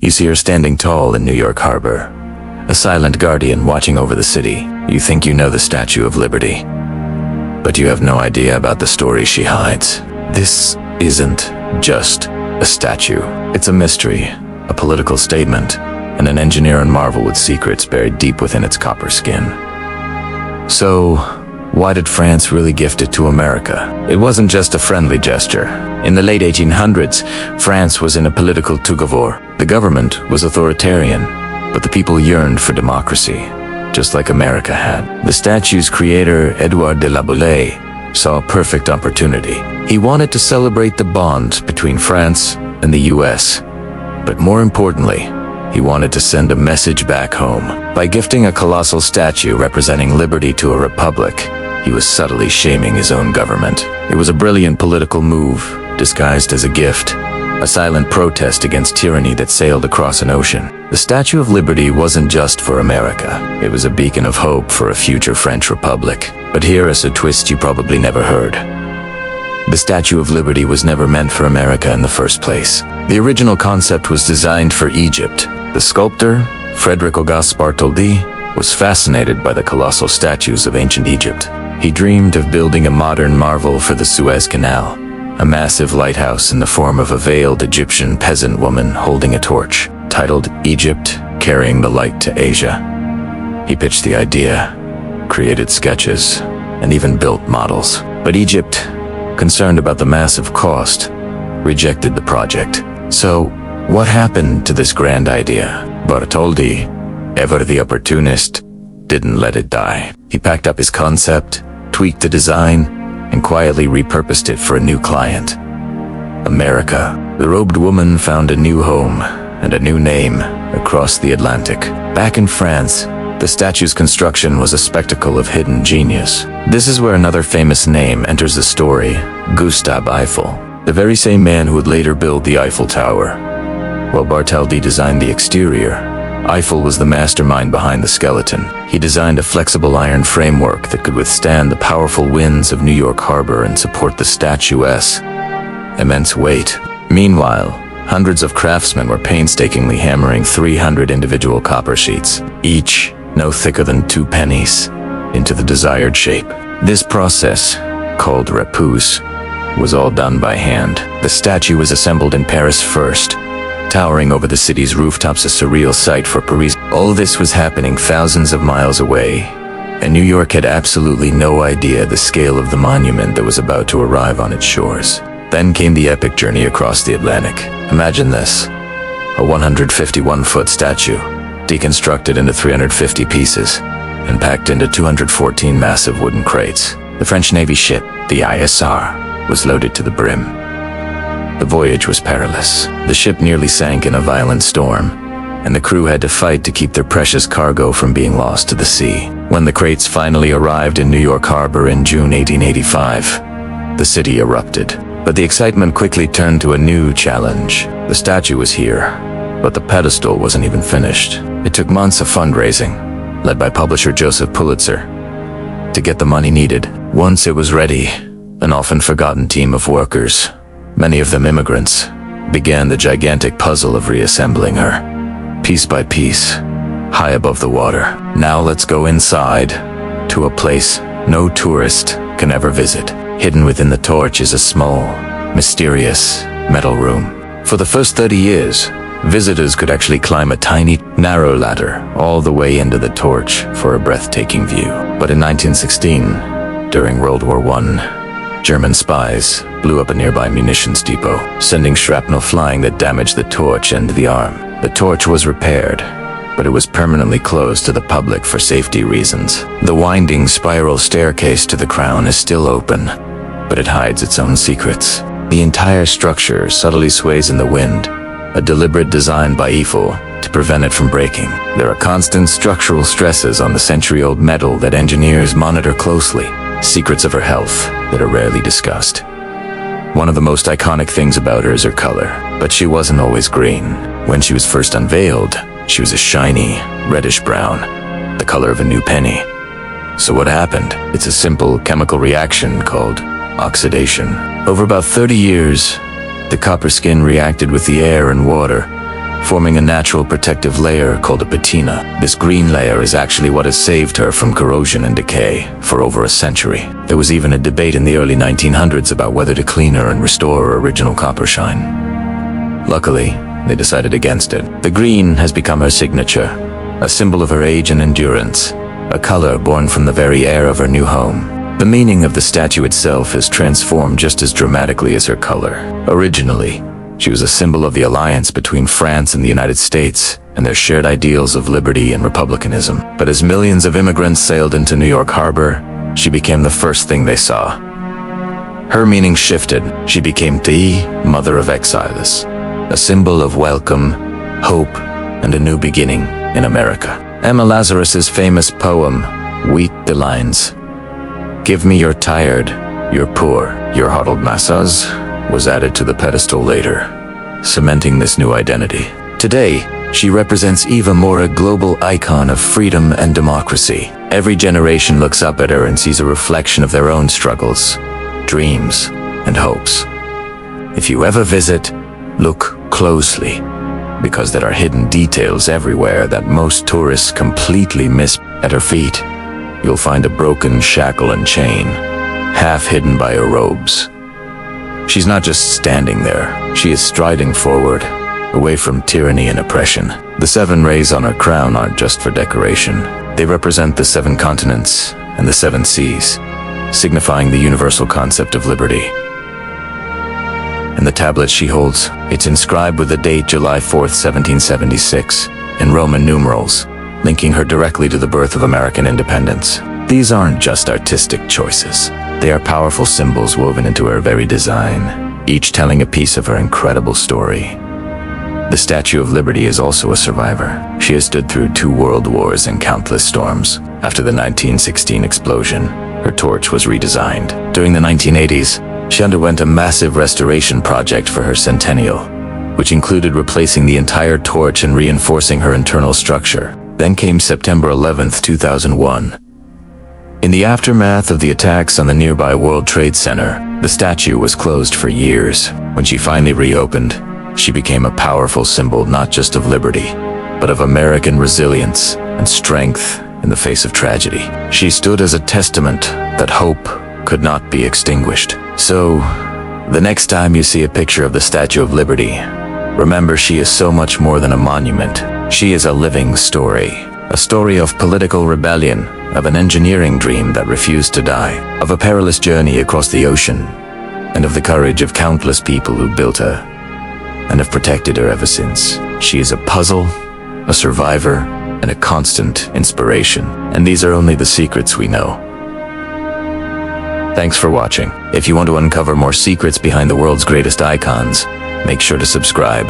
You see her standing tall in New York Harbor, a silent guardian watching over the city. You think you know the Statue of Liberty, but you have no idea about the story she hides. This isn't just a statue. It's a mystery, a political statement, and an engineer and marvel with secrets buried deep within its copper skin. So, why did France really gift it to America? It wasn't just a friendly gesture. In the late 1800s, France was in a political tug-of-war. The government was authoritarian, but the people yearned for democracy, just like America had. The statue's creator, Edouard de la Boulaye, saw a perfect opportunity. He wanted to celebrate the bond between France and the US, but more importantly, he wanted to send a message back home. By gifting a colossal statue representing liberty to a republic, he was subtly shaming his own government. It was a brilliant political move, disguised as a gift, a silent protest against tyranny that sailed across an ocean. The Statue of Liberty wasn't just for America. It was a beacon of hope for a future French republic. But here is a twist you probably never heard. The Statue of Liberty was never meant for America in the first place. The original concept was designed for Egypt. The sculptor, Frédéric Auguste Bartholdi, was fascinated by the colossal statues of ancient Egypt. He dreamed of building a modern marvel for the Suez Canal, a massive lighthouse in the form of a veiled Egyptian peasant woman holding a torch, titled Egypt, Carrying the Light to Asia. He pitched the idea, created sketches, and even built models. But Egypt, concerned about the massive cost, rejected the project. So, what happened to this grand idea? Bartholdi, ever the opportunist, didn't let it die. He packed up his concept, tweaked the design, and quietly repurposed it for a new client. America. The robed woman found a new home and a new name across the Atlantic. Back in France, the statue's construction was a spectacle of hidden genius. This is where another famous name enters the story, Gustave Eiffel, the very same man who would later build the Eiffel Tower. While Bartholdi designed the exterior, Eiffel was the mastermind behind the skeleton. He designed a flexible iron framework that could withstand the powerful winds of New York Harbor and support the statue's immense weight. Meanwhile, hundreds of craftsmen were painstakingly hammering 300 individual copper sheets, each no thicker than 2 pennies, into the desired shape. This process, called repousse, was all done by hand. The statue was assembled in Paris first, towering over the city's rooftops, a surreal sight for Paris. All this was happening thousands of miles away, and New York had absolutely no idea the scale of the monument that was about to arrive on its shores. Then came the epic journey across the Atlantic. Imagine this, a 151-foot statue, deconstructed into 350 pieces, and packed into 214 massive wooden crates. The French Navy ship, the ISR, was loaded to the brim. The voyage was perilous. The ship nearly sank in a violent storm, and the crew had to fight to keep their precious cargo from being lost to the sea. When the crates finally arrived in New York Harbor in June 1885, the city erupted. But the excitement quickly turned to a new challenge. The statue was here, but the pedestal wasn't even finished. It took months of fundraising, led by publisher Joseph Pulitzer, to get the money needed. Once it was ready, an often forgotten team of workers, many of them immigrants, began the gigantic puzzle of reassembling her, piece by piece, high above the water. Now let's go inside, to a place no tourist can ever visit. Hidden within the torch is a small, mysterious metal room. For the first 30 years, visitors could actually climb a tiny, narrow ladder all the way into the torch for a breathtaking view. But in 1916, during World War I, German spies blew up a nearby munitions depot, sending shrapnel flying that damaged the torch and the arm. The torch was repaired, but it was permanently closed to the public for safety reasons. The winding spiral staircase to the crown is still open, but it hides its own secrets. The entire structure subtly sways in the wind, a deliberate design by Eiffel to prevent it from breaking. There are constant structural stresses on the century-old metal that engineers monitor closely, secrets of her health that are rarely discussed. One of the most iconic things about her is her color, but she wasn't always green. When she was first unveiled, she was a shiny, reddish-brown, the color of a new penny. So what happened? It's a simple chemical reaction called oxidation. Over about 30 years, the copper skin reacted with the air and water, forming a natural protective layer called a patina. This green layer is actually what has saved her from corrosion and decay for over a century. There was even a debate in the early 1900s about whether to clean her and restore her original copper shine. Luckily, they decided against it. The green has become her signature, a symbol of her age and endurance, a color born from the very air of her new home. The meaning of the statue itself is transformed just as dramatically as her color. Originally, she was a symbol of the alliance between France and the United States and their shared ideals of liberty and republicanism. But as millions of immigrants sailed into New York Harbor, she became the first thing they saw. Her meaning shifted. She became the Mother of Exiles, a symbol of welcome, hope, and a new beginning in America. Emma Lazarus's famous poem, Wheat the Lines, "Give me your tired, your poor, your huddled masses," was added to the pedestal later, cementing this new identity. Today, she represents even more a global icon of freedom and democracy. Every generation looks up at her and sees a reflection of their own struggles, dreams, and hopes. If you ever visit, look closely, because there are hidden details everywhere that most tourists completely miss. At her feet, you'll find a broken shackle and chain, half hidden by her robes. She's not just standing there, she is striding forward, away from tyranny and oppression. The 7 rays on her crown aren't just for decoration. They represent the 7 continents and the 7 seas, signifying the universal concept of liberty. And the tablet she holds, it's inscribed with the date July 4th, 1776, in Roman numerals, linking her directly to the birth of American independence. These aren't just artistic choices. They are powerful symbols woven into her very design, each telling a piece of her incredible story. The Statue of Liberty is also a survivor. She has stood through 2 world wars and countless storms. After the 1916 explosion, her torch was redesigned. During the 1980s, she underwent a massive restoration project for her centennial, which included replacing the entire torch and reinforcing her internal structure. Then came September 11th, 2001. In the aftermath of the attacks on the nearby World Trade Center, the statue was closed for years. When she finally reopened, she became a powerful symbol not just of liberty, but of American resilience and strength in the face of tragedy. She stood as a testament that hope could not be extinguished. So, the next time you see a picture of the Statue of Liberty, remember she is so much more than a monument. She is a living story. A story of political rebellion, of an engineering dream that refused to die, of a perilous journey across the ocean, and of the courage of countless people who built her and have protected her ever since. She is a puzzle, a survivor, and a constant inspiration. And these are only the secrets we know. Thanks for watching. If you want to uncover more secrets behind the world's greatest icons, make sure to subscribe.